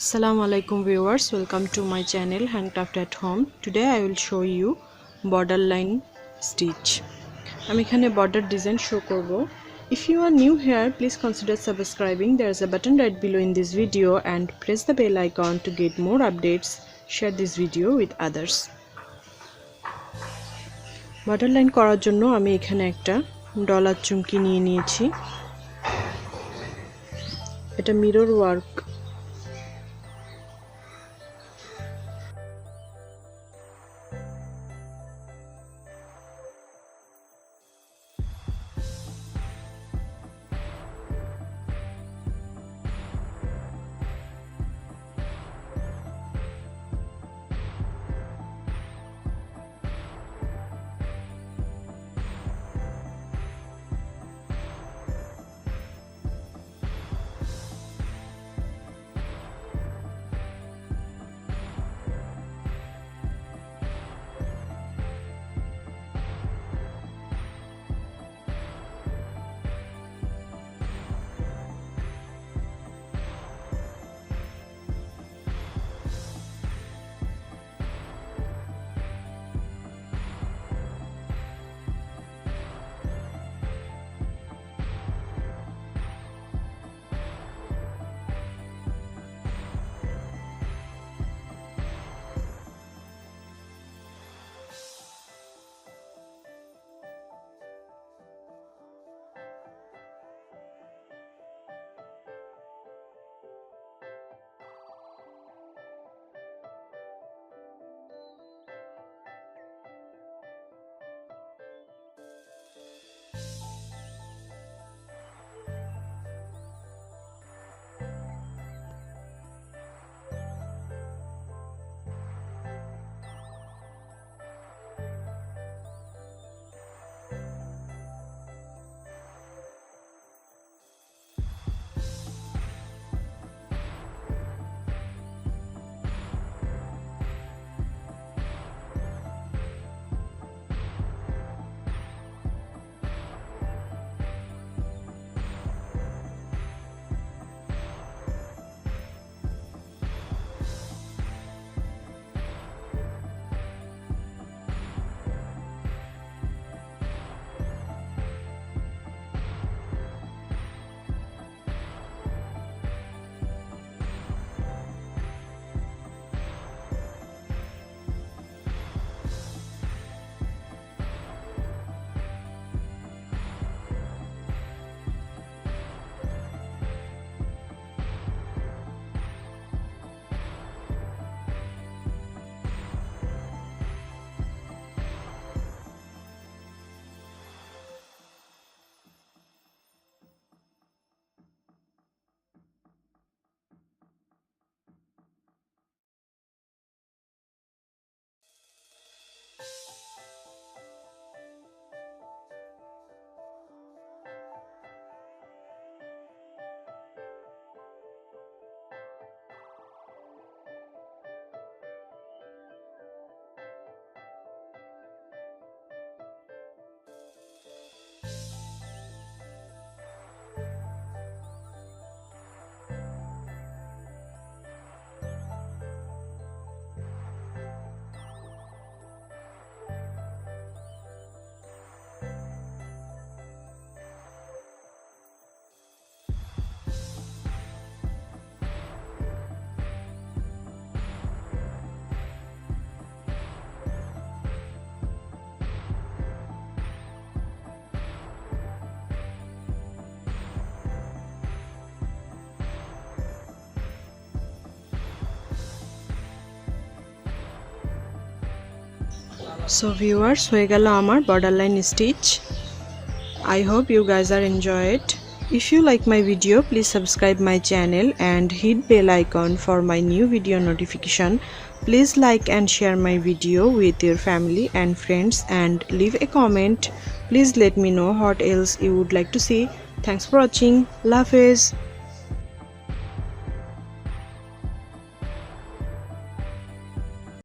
Assalamu alaikum viewers, welcome to my channel Handcraft at Home. Today I will show you borderline stitch. আমি এখানে border design show করব. If you are new here, please consider subscribing. There is a button right below in this video and press the bell icon to get more updates. Share this video with others. Borderline করার জন্য আমি এখানে একটা dollar চুমকি নিয়ে নিয়েছি. এটা mirror work. So viewers, হয়ে গেল আমার borderline stitch. I hope you guys are enjoyed. If you like my video, please subscribe my channel and hit bell icon for my new video notification. Please like and share my video with your family and friends and leave a comment. Please let me know what else you would like to see. Thanks for watching. Allah Hafiz.